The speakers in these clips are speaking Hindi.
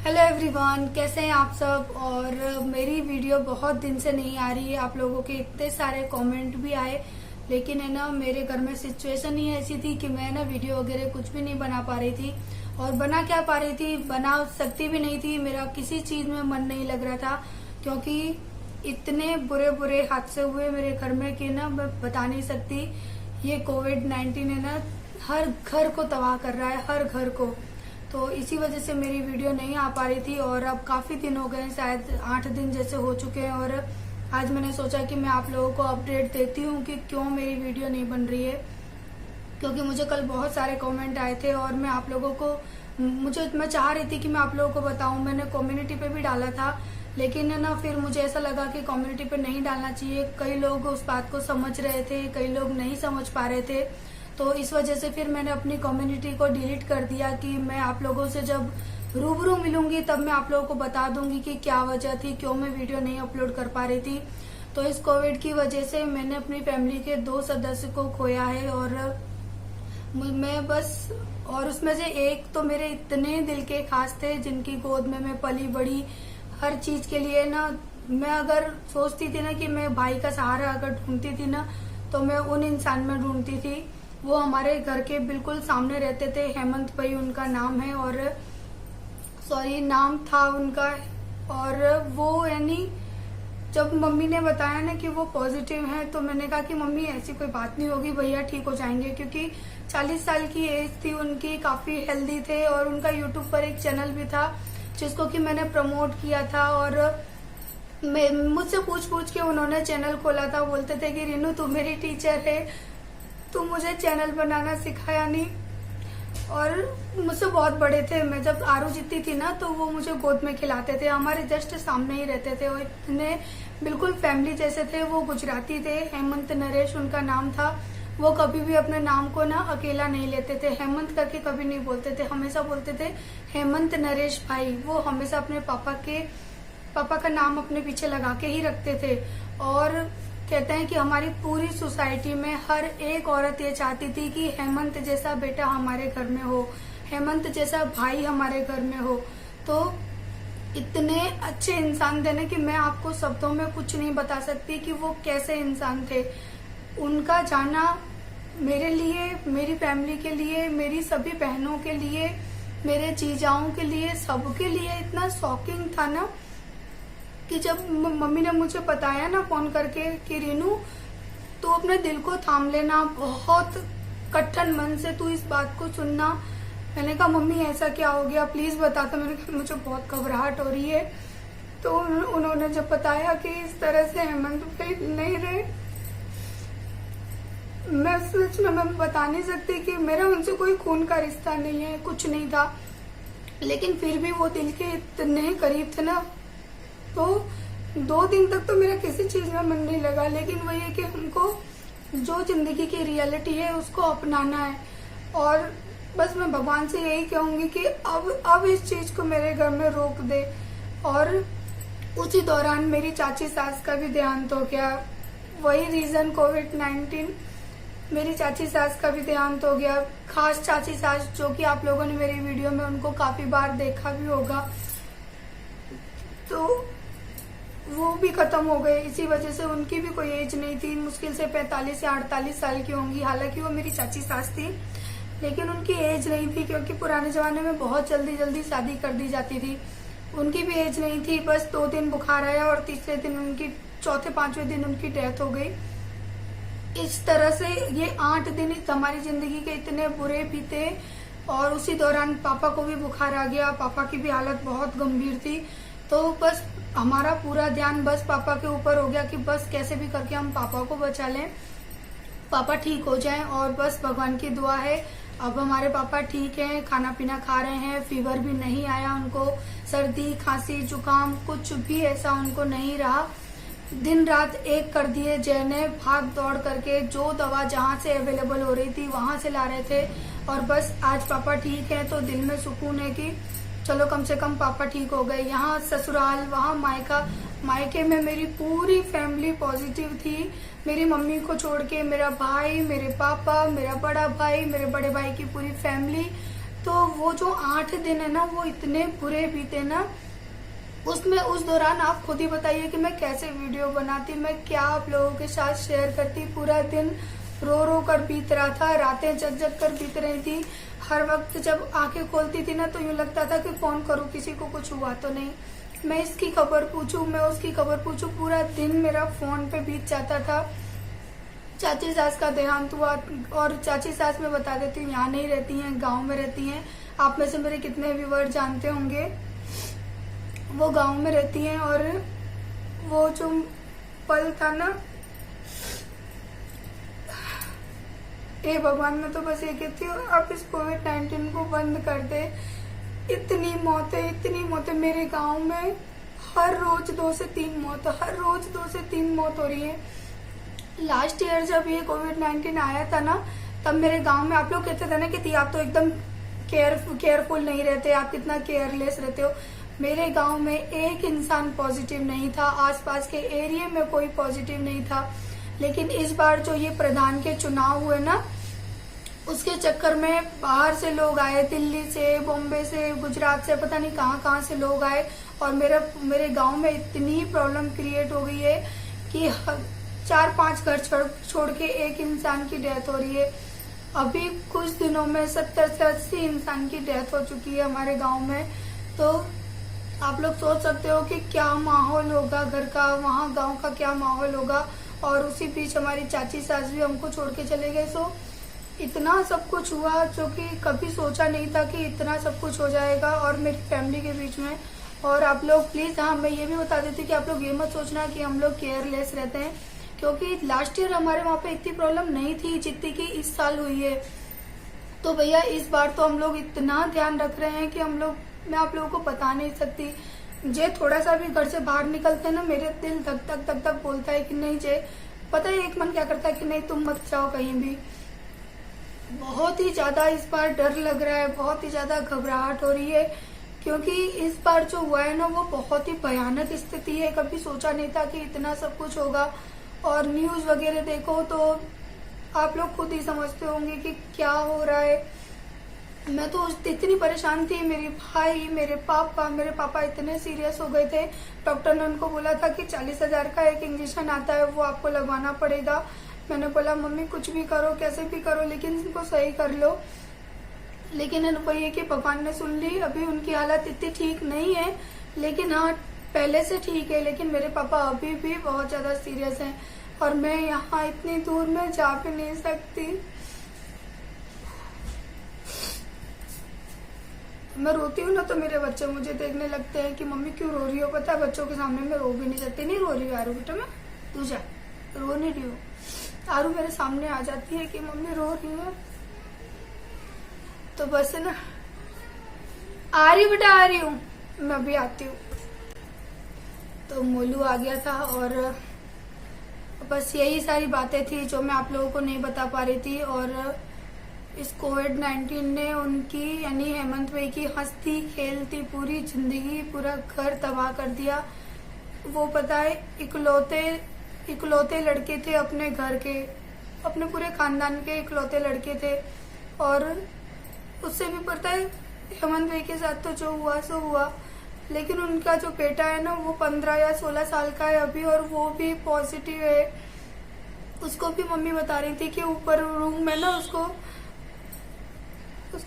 हेलो एवरीवन, कैसे हैं आप सब। और मेरी वीडियो बहुत दिन से नहीं आ रही है। आप लोगों के इतने सारे कमेंट भी आए, लेकिन है ना मेरे घर में सिचुएशन ही ऐसी थी कि मैं ना वीडियो वगैरह कुछ भी नहीं बना पा रही थी। और बना क्या पा रही थी, बना सकती भी नहीं थी। मेरा किसी चीज में मन नहीं लग रहा था, क्योंकि इतने बुरे बुरे हादसे हुए मेरे घर में कि ना मैं बता नहीं सकती। ये कोविड-19 है ना, हर घर को तबाह कर रहा है, हर घर को। तो इसी वजह से मेरी वीडियो नहीं आ पा रही थी। और अब काफी दिन हो गए, शायद 8 दिन जैसे हो चुके हैं। और आज मैंने सोचा कि मैं आप लोगों को अपडेट देती हूँ कि क्यों मेरी वीडियो नहीं बन रही है। क्योंकि मुझे कल बहुत सारे कमेंट आए थे और मैं आप लोगों को मैं चाह रही थी कि मैं आप लोगों को बताऊं। मैंने कम्युनिटी पे भी डाला था, लेकिन है ना फिर मुझे ऐसा लगा कि कम्युनिटी पे नहीं डालना चाहिए। कई लोग उस बात को समझ रहे थे, कई लोग नहीं समझ पा रहे थे। तो इस वजह से फिर मैंने अपनी कम्युनिटी को डिलीट कर दिया कि मैं आप लोगों से जब रूबरू मिलूंगी तब मैं आप लोगों को बता दूंगी कि क्या वजह थी, क्यों मैं वीडियो नहीं अपलोड कर पा रही थी। तो इस कोविड की वजह से मैंने अपनी फैमिली के 2 सदस्य को खोया है। और मैं बस, और उसमें से एक तो मेरे इतने दिल के खास थे, जिनकी गोद में मैं पली बड़ी। हर चीज के लिए ना मैं अगर सोचती थी ना कि मैं भाई का सहारा अगर ढूंढती थी ना, तो मैं उन इंसान में ढूंढती थी। वो हमारे घर के बिल्कुल सामने रहते थे। हेमंत भाई उनका नाम है, और नाम था उनका। और वो यानी जब मम्मी ने बताया ना कि वो पॉजिटिव है, तो मैंने कहा कि मम्मी ऐसी कोई बात नहीं होगी, भैया ठीक हो जाएंगे। क्योंकि 40 साल की एज थी उनकी, काफी हेल्दी थे। और उनका यूट्यूब पर एक चैनल भी था जिसको कि मैंने प्रमोट किया था। और मुझसे पूछ पूछ के उन्होंने चैनल खोला था। बोलते थे कि रीनू तू मेरी टीचर है, तू मुझे चैनल बनाना सिखाया नहीं। और मुझसे बहुत बड़े थे। मैं जब आरू जितनी थी ना, तो वो मुझे गोद में खिलाते थे। हमारे जस्ट सामने ही रहते थे और इतने बिल्कुल फैमिली जैसे थे। वो गुजराती थे, हेमंत नरेश उनका नाम था। वो कभी भी अपने नाम को ना अकेला नहीं लेते थे, हेमंत करके कभी नहीं बोलते थे, हमेशा बोलते थे हेमंत नरेश भाई। वो हमेशा अपने पापा का नाम अपने पीछे लगा के ही रखते थे। और कहते हैं कि हमारी पूरी सोसाइटी में हर एक औरत ये चाहती थी कि हेमंत जैसा बेटा हमारे घर में हो, हेमंत जैसा भाई हमारे घर में हो। तो इतने अच्छे इंसान थे ना कि मैं आपको शब्दों में कुछ नहीं बता सकती कि वो कैसे इंसान थे। उनका जाना मेरे लिए, मेरी फैमिली के लिए, मेरी सभी बहनों के लिए, मेरे जीजाओं के लिए, सबके लिए इतना शॉकिंग था ना कि जब मम्मी ने मुझे बताया ना फोन करके कि रीनू तू अपने दिल को थाम लेना, बहुत कट्ठन मन से तू इस बात को सुनना। मैंने कहा मम्मी ऐसा क्या हो गया, प्लीज बता। तो मैंने कहा मुझे बहुत घबराहट हो रही है। तो उन्होंने जब बताया कि इस तरह से हेमंत भाई नहीं रहे, मैं सच में मैं बता नहीं सकती कि मेरा उनसे कोई खून का रिश्ता नहीं है, कुछ नहीं था। लेकिन फिर भी वो दिल के इतने करीब थे ना। तो 2 दिन तक तो मेरा किसी चीज में मन नहीं लगा। लेकिन वही है कि हमको जो जिंदगी की रियलिटी है उसको अपनाना है। और बस मैं भगवान से यही कहूंगी कि अब इस चीज को मेरे घर में रोक दे। और उसी दौरान मेरी चाची सास का भी देहांत हो गया। वही रीजन कोविड-19, मेरी चाची सास का भी देहांत हो गया। खास चाची सास जो कि आप लोगों ने मेरी वीडियो में उनको काफी बार देखा भी होगा, तो वो भी खत्म हो गए। इसी वजह से उनकी भी कोई एज नहीं थी, मुश्किल से 45 या 48 साल की होंगी। हालांकि वो मेरी चाची सास थी, लेकिन उनकी एज नहीं थी, क्योंकि पुराने जमाने में बहुत जल्दी जल्दी शादी कर दी जाती थी। उनकी भी एज नहीं थी। बस 2 दिन बुखार आया और तीसरे दिन उनकी, चौथे 5वें दिन उनकी डेथ हो गई। इस तरह से ये 8 दिन हमारी जिंदगी के इतने बुरे भी थे। और उसी दौरान पापा को भी बुखार आ गया। पापा की भी हालत बहुत गंभीर थी। तो बस हमारा पूरा ध्यान बस पापा के ऊपर हो गया कि बस कैसे भी करके हम पापा को बचा लें, पापा ठीक हो जाएं। और बस भगवान की दुआ है, अब हमारे पापा ठीक हैं, खाना पीना खा रहे हैं, फीवर भी नहीं आया उनको, सर्दी खांसी जुकाम कुछ भी ऐसा उनको नहीं रहा। दिन रात एक कर दिए जय ने, भाग दौड़ करके जो दवा जहाँ से अवेलेबल हो रही थी वहां से ला रहे थे। और बस आज पापा ठीक है तो दिल में सुकून है कि चलो कम से कम पापा ठीक हो गए। यहाँ ससुराल, वहाँ मायके में मेरी पूरी फैमिली पॉजिटिव थी। मेरी मम्मी को छोड़ के मेरा भाई, मेरे पापा, मेरा बड़ा भाई, मेरे बड़े भाई की पूरी फैमिली तो वो जो 8 दिन है ना वो इतने बुरे बीते ना, उसमें उस दौरान आप खुद ही बताइए कि मैं कैसे वीडियो बनाती, मैं क्या आप लोगों के साथ शेयर करती। पूरा दिन रो रो कर बीत रहा था, रातें जग जग कर बीत रही थी। हर वक्त जब आंखें खोलती थी ना तो यूं लगता था कि फोन करूं, किसी को कुछ हुआ तो नहीं, मैं इसकी खबर पूछूं, मैं उसकी खबर पूछूं। पूरा दिन मेरा फोन पे बीत जाता था। चाची सास का देहांत हुआ, और चाची सास मैं बता देती हूँ यहाँ नहीं रहती हैं, गाँव में रहती हैं। आप में से मेरे कितने व्यूअर जानते होंगे, वो गांव में रहती हैं। और वो जो पल था ना, हे भगवान, मैं तो बस ये कहती हूँ आप इस कोविड-19 को बंद कर दे। इतनी मौतें मेरे गांव में हर रोज 2 से 3 मौत, हर रोज 2 से 3 मौत हो रही है। लास्ट ईयर जब ये कोविड-19 आया था ना, तब मेरे गांव में आप लोग कहते थे ना कि आप तो एकदम केयरफुल नहीं रहते, आप कितना केयरलेस रहते हो। मेरे गांव में एक इंसान पॉजिटिव नहीं था, आसपास के एरिया में कोई पॉजिटिव नहीं था। लेकिन इस बार जो ये प्रधान के चुनाव हुए ना, उसके चक्कर में बाहर से लोग आए, दिल्ली से, बॉम्बे से, गुजरात से, पता नहीं कहाँ से लोग आए। और मेरे गांव में इतनी प्रॉब्लम क्रिएट हो गई है कि 4-5 घर छोड़ के एक इंसान की डेथ हो रही है। अभी कुछ दिनों में 70 से 80 इंसान की डेथ हो चुकी है हमारे गांव में। तो आप लोग सोच सकते हो कि क्या माहौल होगा घर का, वहाँ गांव का क्या माहौल होगा। और उसी बीच हमारी चाची सास भी हमको छोड़ के चले गए। सो इतना सब कुछ हुआ जो कि कभी सोचा नहीं था कि इतना सब कुछ हो जाएगा, और मेरी फैमिली के बीच में। और आप लोग प्लीज, हाँ मैं ये भी बता देती कि आप लोग ये मत सोचना कि हम लोग केयरलेस रहते हैं, क्योंकि लास्ट ईयर हमारे वहाँ पे इतनी प्रॉब्लम नहीं थी जितनी की इस साल हुई है। तो भैया इस बार तो हम लोग इतना ध्यान रख रहे हैं कि मैं आप लोगों को बता नहीं सकती। जे थोड़ा सा भी घर से बाहर निकलते हैं ना, मेरे दिल धक धक बोलता है कि नहीं जे, पता है एक मन क्या करता है कि नहीं तुम मत जाओ कहीं भी। बहुत ही ज्यादा इस बार डर लग रहा है, बहुत ही ज्यादा घबराहट हो रही है, क्योंकि इस बार जो हुआ है ना वो बहुत ही भयानक स्थिति है। कभी सोचा नहीं था कि इतना सब कुछ होगा। और न्यूज वगैरह देखो तो आप लोग खुद ही समझते होंगे कि क्या हो रहा है। मैं तो इतनी परेशान थी, मेरे पापा इतने सीरियस हो गए थे। डॉक्टर ने उनको बोला था कि 40,000 का एक इंजेक्शन आता है, वो आपको लगवाना पड़ेगा। मैंने बोला मम्मी कुछ भी करो, कैसे भी करो, लेकिन इनको सही कर लो। लेकिन वही है कि भगवान ने सुन ली। अभी उनकी हालत इतनी ठीक नहीं है, लेकिन हाँ पहले से ठीक है। लेकिन मेरे पापा अभी भी बहुत ज्यादा सीरियस हैं, और मैं यहाँ इतनी दूर में जा भी नहीं सकती। मैं रोती हूँ ना तो मेरे बच्चे मुझे देखने लगते हैं कि मम्मी क्यों रो रही हो। पता है बच्चों के सामने मैं रो भी नहीं सकती। नहीं रो रही हूँ आरू बेटा, मैं तू जा, रो नहीं रही हूँ। आरू मेरे सामने आ जाती है कि मम्मी रो रही है, तो बस है ना, आ रही बेटा आ रही हूँ, मैं भी आती हूँ। तो मोलू आ गया था, और बस यही सारी बातें थी जो मैं आप लोगों को नहीं बता पा रही थी। और इस कोविड-19 ने उनकी यानी हेमंत भाई की हंसती खेलती पूरी जिंदगी, पूरा घर तबाह कर दिया। वो पता है इकलौते लड़के थे अपने घर के, अपने पूरे खानदान के इकलौते लड़के थे। और उससे भी पता है हेमंत भाई के साथ तो जो हुआ सो हुआ। लेकिन उनका जो बेटा है ना वो 15 या 16 साल का है अभी, और वो भी पॉजिटिव है। उसको भी मम्मी बता रही थी कि ऊपर रूम में ना उसको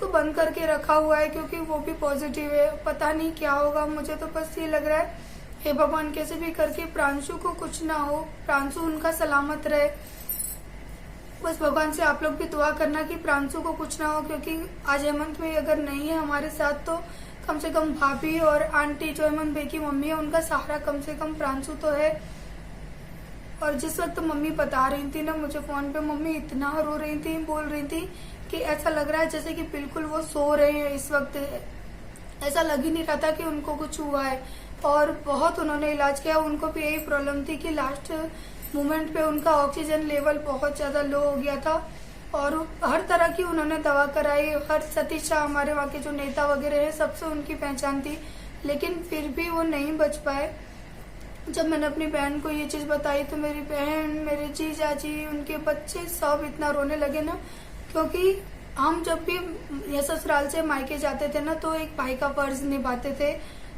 बंद करके रखा हुआ है, क्योंकि वो भी पॉजिटिव है। पता नहीं क्या होगा, मुझे तो बस ये लग रहा है हे भगवान कैसे भी करके प्रांशु को कुछ ना हो, प्रांशु उनका सलामत रहे। बस भगवान से आप लोग भी दुआ करना कि प्रांशु को कुछ ना हो, क्योंकि आज हेमंत भाई अगर नहीं है हमारे साथ तो कम से कम भाभी और आंटी जो हेमंत भाई की मम्मी है उनका सहारा कम से कम प्रांशु तो है। और जिस वक्त मम्मी बता रही थी ना मुझे फोन पे, मम्मी इतना रो रही थी, बोल रही थी कि ऐसा लग रहा है जैसे कि बिल्कुल वो सो रहे हैं इस वक्त। ऐसा लग ही नहीं रहा था कि उनको कुछ हुआ है। और बहुत उन्होंने इलाज किया, उनको भी यही प्रॉब्लम थी कि लास्ट मोमेंट पे उनका ऑक्सीजन लेवल बहुत ज्यादा लो हो गया था। और हर तरह की उन्होंने दवा कराई। हर सतीश शाह हमारे वहाँ के जो नेता वगैरह है सबसे उनकी पहचान थी, लेकिन फिर भी वो नहीं बच पाए। जब मैंने अपनी बहन को ये चीज बताई तो मेरी बहन, मेरे जीजा जी, उनके बच्चे सब इतना रोने लगे ना, क्योंकि हम जब भी ये ससुराल से मायके जाते थे ना तो एक भाई का फर्ज निभाते थे।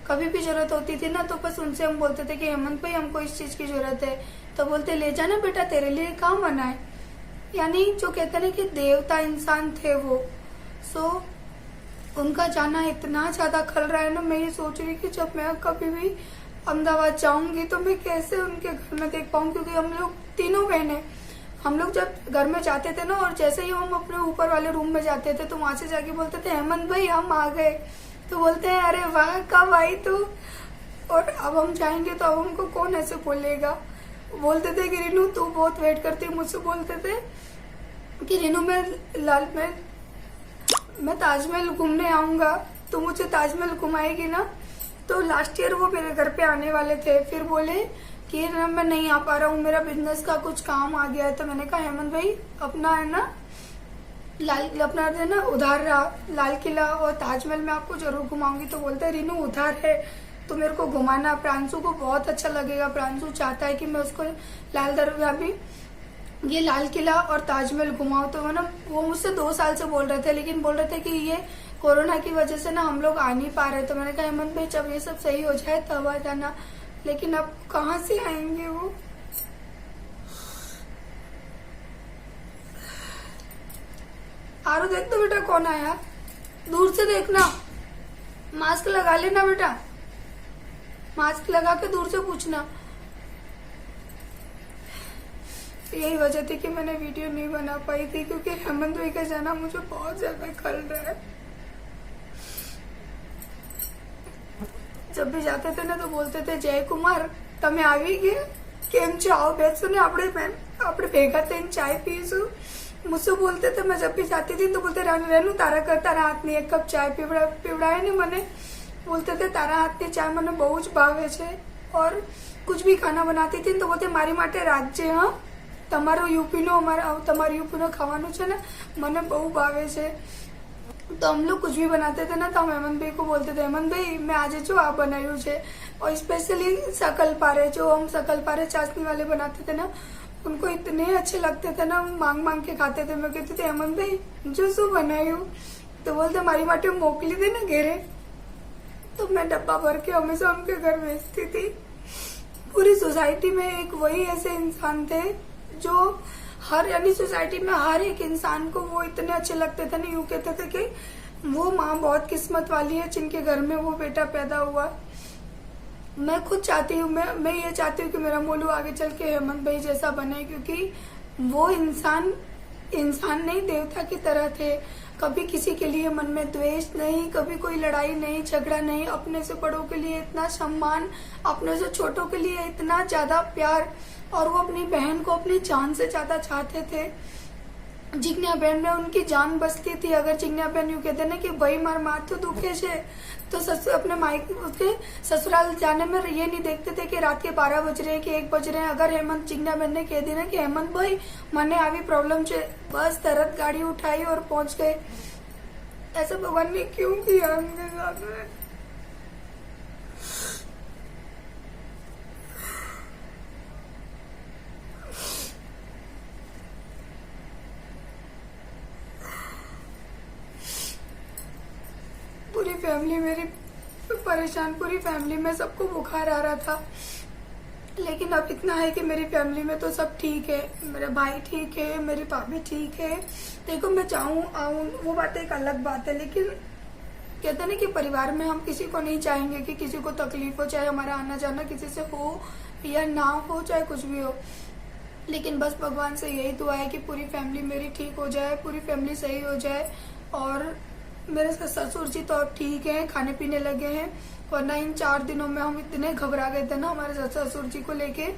कभी भी जरूरत होती थी ना तो बस उनसे हम बोलते थे कि हेमंत भाई हमको इस चीज की जरूरत है, तो बोलते ले जाना बेटा तेरे लिए काम बना है। यानी जो कहते ना कि देवता इंसान थे वो। सो उनका जाना इतना ज्यादा खल रहा है ना, मैं ये सोच रही कि जब मैं कभी भी अहमदाबाद जाऊंगी तो मैं कैसे उनके घर में देख पाऊँ, क्योंकि हम लोग तीनों बहनें, हम लोग जब घर में जाते थे ना और जैसे ही हम अपने ऊपर वाले रूम में जाते थे तो वहां से जाके बोलते थे हेमंत भाई हम आ गए, तो बोलते हैं अरे वाह कब आई तू। और अब हम जाएंगे तो अब हमको कौन ऐसे बोलेगा। बोलते थे कि रीनू तू बहुत वेट करती है, मुझसे बोलते थे कि रीनू मैं ताजमहल घूमने आऊंगा तो मुझे ताजमहल घुमाएगी ना। तो लास्ट ईयर वो मेरे घर पे आने वाले थे, फिर बोले कि ना मैं नहीं आ पा रहा हूँ, मेरा बिजनेस का कुछ काम आ गया है। तो मैंने कहा हेमंत भाई अपना है ना उधार रहा, लाल किला और ताजमहल में आपको जरूर घुमाऊंगी। तो बोलते हैं रीनू उधार है तो मेरे को घुमाना, प्रांशु को बहुत अच्छा लगेगा, प्रांशु चाहता है कि मैं उसको लाल दरवाजा भी ये लाल किला और ताजमहल घुमाओ। तो वो मुझसे 2 साल से बोल रहे थे, लेकिन बोल रहे थे कि ये कोरोना की वजह से ना हम लोग आ नहीं पा रहे। तो मैंने कहा हेमंत भाई जब ये सब सही हो जाए तब आ जाना, लेकिन अब कहाँ से आएंगे वो। आरू देख तो बेटा कौन आया, दूर से देखना, मास्क लगा लेना बेटा, मास्क लगा के दूर से पूछना। यही वजह थी कि मैंने वीडियो नहीं बना पाई थी, क्योंकि हेमंत भाई का जाना मुझे बहुत ज्यादा खल रहा है। जब भी जाते थे ना तो बोलते थे जय कुमार તમે આવી ગયા, કેમ છો, आओ बैठो ने આપણે ભેગા થઈને चाय पीसू। मुझसे बोलते थे, मैं जब भी जाती थी तो बोलते रेनू तारा हाथ ની 1 कप चाय पीवड़ाए ने मने। बोलते थे तारा हाथ ની चाय મને બહુ જ ભાવે છે। और कुछ भी खाना बनाती थी तो बोलते मारी માટે રાખજે, हाँ તમારો यूपीનો ખાવાનું છે ને મને બહુ ભાવે છે। तो हम लोग कुछ भी बनाते थे ना तो हम हेमंत भाई को बोलते थे हेमंत भाई मैं आज जो आप बनायु छे। और स्पेशली सकल पारे, जो हम सकल पारे चाशनी वाले बनाते थे ना उनको इतने अच्छे लगते थे ना, मांग मांग के खाते थे। मैं कहती थी हेमंत भाई जो शू बनायु, तो बोलते मारी माटे मोकली दे ना घेरे। तो मैं डब्बा भर के हमेशा उनके घर भेजती थी। पूरी सोसाइटी में एक वही ऐसे इंसान थे जो यानी सोसाइटी में हर एक इंसान को वो इतने अच्छे लगते थे ना, यूं कहते थे कि वो माँ बहुत किस्मत वाली है जिनके घर में वो बेटा पैदा हुआ। मैं खुद चाहती हूँ, मैं ये चाहती हूँ कि मेरा मोलू आगे चल के हेमंत भाई जैसा बने, क्योंकि वो इंसान नहीं देवता की तरह थे। कभी किसी के लिए मन में द्वेष नहीं, कभी कोई लड़ाई नहीं, झगड़ा नहीं, अपने से बड़ों के लिए इतना सम्मान, अपने से छोटों के लिए इतना ज्यादा प्यार। और वो अपनी बहन को अपनी जान से ज्यादा चाहते थे। जिग्ना बहन में उनकी जान बसती थी। अगर जिग्ना बहन यूं कहते ना कि भाई मार माथ तो दुखे छे, तो अपने मायके उसके ससुराल जाने में ये नहीं देखते थे कि रात के 12 बज रहे हैं कि 1 बज रहे हैं। अगर जिग्ना बहन ने कह दी ना कि हेमंत भाई मने आवी प्रॉब्लम छे, बस तरत गाड़ी उठाई और पहुंच गए। ऐसा भगवान ने क्यों किया उनके साथ में। पूरी फैमिली मेरी परेशान, पूरी फैमिली में सबको बुखार आ रहा था। लेकिन अब इतना है कि मेरी फैमिली में तो सब ठीक है, मेरा भाई ठीक है, मेरी भाभी ठीक है। देखो मैं चाहूँ आऊँ वो बात एक अलग बात है, लेकिन कहते हैं ना कि परिवार में हम किसी को नहीं चाहेंगे कि किसी को तकलीफ हो, चाहे हमारा आना जाना किसी से हो या ना हो, चाहे कुछ भी हो। लेकिन बस भगवान से यही दुआ है कि पूरी फैमिली मेरी ठीक हो जाए, पूरी फैमिली सही हो जाए। और मेरे ससुर जी तो अब ठीक है, खाने पीने लगे हैं। वरना इन 4 दिनों में हम इतने घबरा गए थे ना हमारे ससुर जी को लेके।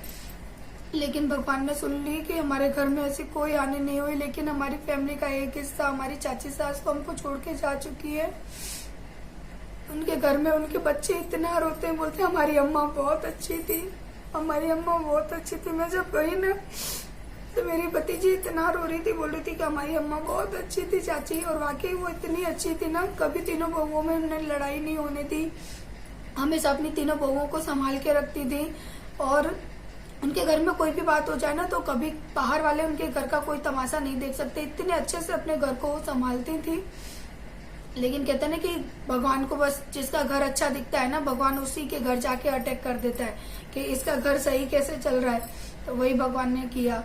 लेकिन भगवान ने सुन ली कि हमारे घर में ऐसी कोई हानि नहीं हुई। लेकिन हमारी फैमिली का एक हिस्सा, हमारी चाची सास तो हमको छोड़ के जा चुकी है। उनके घर में उनके बच्चे इतना रोते हैं, बोलते हमारी अम्मा बहुत अच्छी थी, हमारी अम्मा बहुत अच्छी थी। मैं जब गई ना तो मेरी भतीजी इतना रो रही थी, बोल रही थी कि हमारी अम्मा बहुत अच्छी थी चाची। और वाकई वो इतनी अच्छी थी ना, कभी तीनों बहुओं में उन्हें लड़ाई नहीं होने दी, हमेशा अपनी तीनों बहुओं को संभाल के रखती थी। और उनके घर में कोई भी बात हो जाए ना तो कभी बाहर वाले उनके घर का कोई तमाशा नहीं देख सकते, इतने अच्छे से अपने घर को वो संभालती थी। लेकिन कहते हैं ना कि भगवान को बस जिसका घर अच्छा दिखता है ना, भगवान उसी के घर जाके अटैक कर देता है कि इसका घर सही कैसे चल रहा है। तो वही भगवान ने किया।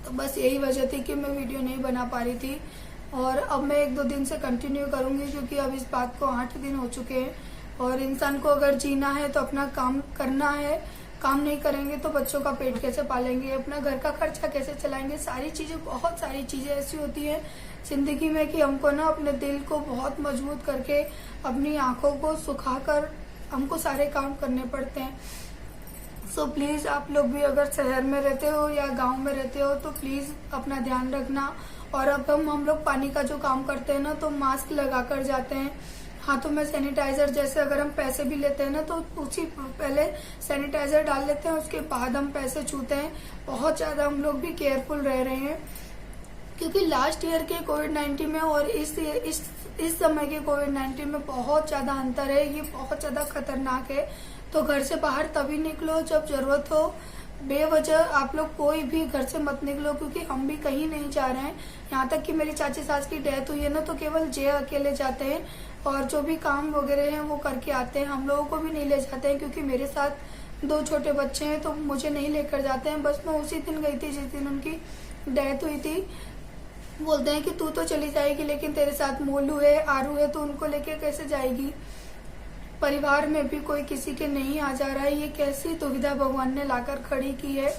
तो बस यही वजह थी कि मैं वीडियो नहीं बना पा रही थी। और अब मैं 1-2 दिन से कंटिन्यू करूंगी, क्योंकि अब इस बात को 8 दिन हो चुके हैं। और इंसान को अगर जीना है तो अपना काम करना है। काम नहीं करेंगे तो बच्चों का पेट कैसे पालेंगे, अपना घर का खर्चा कैसे चलाएंगे। सारी चीजें, बहुत सारी चीजें ऐसी होती है जिंदगी में कि हमको ना अपने दिल को बहुत मजबूत करके, अपनी आंखों को सुखाकर हमको सारे काम करने पड़ते हैं। सो प्लीज आप लोग भी अगर शहर में रहते हो या गांव में रहते हो तो प्लीज अपना ध्यान रखना। और अब हम लोग पानी का जो काम करते हैं ना तो मास्क लगा कर जाते हैं, हाथों में सैनिटाइजर, जैसे अगर हम पैसे भी लेते हैं ना तो उसी पहले सैनिटाइजर डाल लेते हैं, उसके बाद हम पैसे छूते हैं। बहुत ज्यादा हम लोग भी केयरफुल रह रहे हैं, क्योंकि लास्ट ईयर के कोविड-19 में और इस समय के कोविड-19 में बहुत ज्यादा अंतर है। ये बहुत ज्यादा खतरनाक है। तो घर से बाहर तभी निकलो जब जरूरत हो। बेवजह आप लोग कोई भी घर से मत निकलो, क्योंकि हम भी कहीं नहीं जा रहे हैं। यहाँ तक कि मेरी चाची सास की डेथ हुई है ना तो केवल जे अकेले जाते हैं और जो भी काम वगैरह हैं वो करके आते हैं। हम लोगों को भी नहीं ले जाते हैं, क्योंकि मेरे साथ 2 छोटे बच्चे हैं तो मुझे नहीं लेकर जाते हैं। बस मैं उसी दिन गई थी जिस दिन उनकी डेथ हुई थी। बोलते हैं कि तू तो चली जाएगी, लेकिन तेरे साथ मोलू है, आरू है, तो उनको लेके कैसे जाएगी। परिवार में भी कोई किसी के नहीं आ जा रहा है। ये कैसी दुविधा भगवान ने लाकर खड़ी की है।